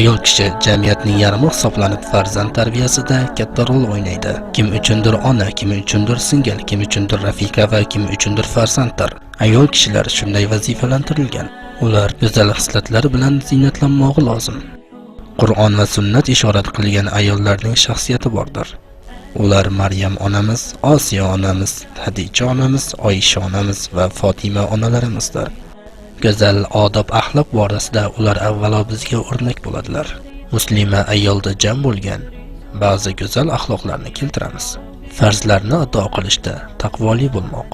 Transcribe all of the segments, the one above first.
Ayol kishi jamiyatning yarmi hisoblanib farzand tarbiyasida katta rol o'ynaydi. Kim uchundir ona, kim uchundir singil, kim uchundir rafiqa va kim uchundir farzanddir. Ayol kishilar shunday vazifalantirilgan. Ular go'zal xislatlar bilan ziynatlanmoqi lozim. Qur'on va sunnat ishorat qilgan ayollarning shaxsiyati bordir. Ular Maryam onamiz, Osiyo onamiz, Hadicha onamiz, Oysha onamiz va Fatima onalarimizdir. Go'zal odob axloq borasida ular avvalo bizga o'rnak bo'ladilar. Muslima ayolda jam bo'lgan ba'zi go'zal axloqlarni keltiramiz. Farzlarni ado qilishda taqvoli bo'lmoq,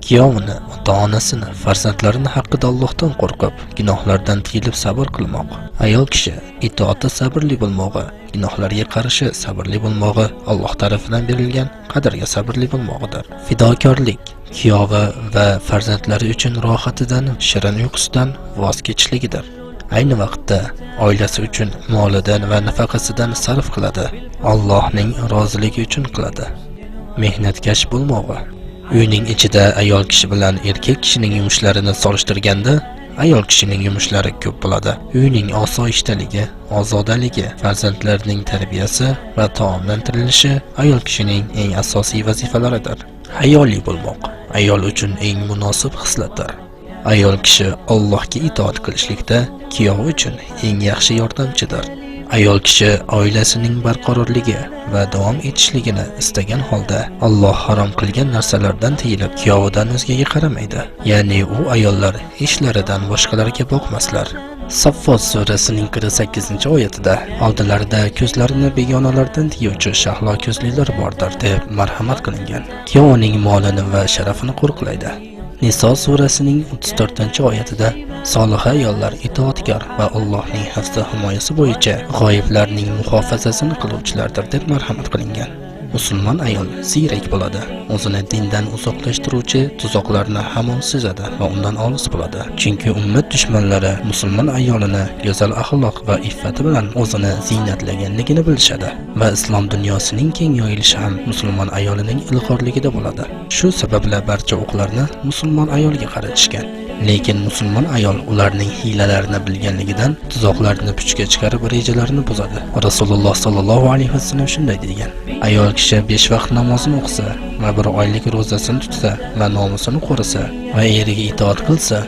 kuyovini, ota-onasini, farzandlarini haqqida Allohdan qo'rqib, gunohlardan tiyilib sabr qilmoq. Ayol kishi itoatda sabrli bo'lmog'i, gunohlarga qarshi sabrli bo'lmog'i, Alloh tarafidan berilgan qadrga sabrli bo'lmog'idir. Fidokorlik kuyovi va farzandlari uchun rohatidan, shirin uyqusidan voz kechishligidir. Ayni vaqtda oilasi uchun molidan va nafaqasidan sarf qiladi. Allohning roziligi uchun qiladi. Mehnatkash bo'lmog'i. Uyning ichida ayol kishi bilan erkak kishining yumushlarini solishtirganda, ayol kishining yumushlari ko'p bo'ladi. Uyning osoyishtaligi, ozodaligi, farzandlarning tarbiyasi va taomlantirilishi ayol kishining eng asosiy vazifalaridir. Hayoli bo'lmoq ayol uchun eng munosib xislatdir. Ayol kishi Allohga itoat qilishlikda kuyov uchun eng yaxshi yordamchidir. Ayol kishi oilasining barqarorligi va davom etishligini istagan holda Alloh harom qilgan narsalardan tiyilib, kuyovidan o'zgaga qaramaydi. Ya'ni u ayollar ishlaridan boshqalarga boqmaslar. Saffot surasining 48-oyatida oldilarida ko'zlarini begonalardan tiyuvchi shahlo ko'zlilar bordir deb marhamat qilingan. Kuyovining molini va sharafini qo'riqlaydi. Niso surasining 34-oyatida solih ayollar itoatkor va Allohning hafsa himoyasi bo'yicha g'oyiblarning muhofazasini qiluvchilardir deb marhamat qilingan. Musulmon ayol ziyrak bo'ladi. O'zini dindan uzoqlashtiruvchi tuzoqlarni hamon sezadi va undan olis bo'ladi. Chunki ummat dushmanlari musulmon ayolini go'zal axloq va iffati bilan o'zini ziynatlaganligini bilishadi va islom dunyosining keng yoyilishi ham musulmon ayolining ilg'orligida bo'ladi. Shu sababli barcha o'qlarni musulmon ayolga qaratishgan. Lekin musulmon ayol ularning hiylalarini bilganligidan tuzoqlarni puchga chiqarib rejalarini buzadi. Rasululloh sallallohu alayhi vasallam shunday degan: ayol kishi 5 vaqt namozini o'qisa va 1 oylik ro'zasini tutsa va nomusini qo'risa va eriga itoat qilsa,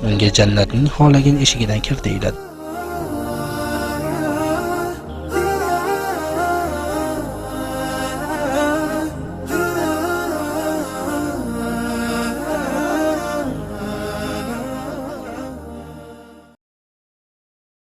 unga jannatning xohlagan eshigidan kir deyiladi.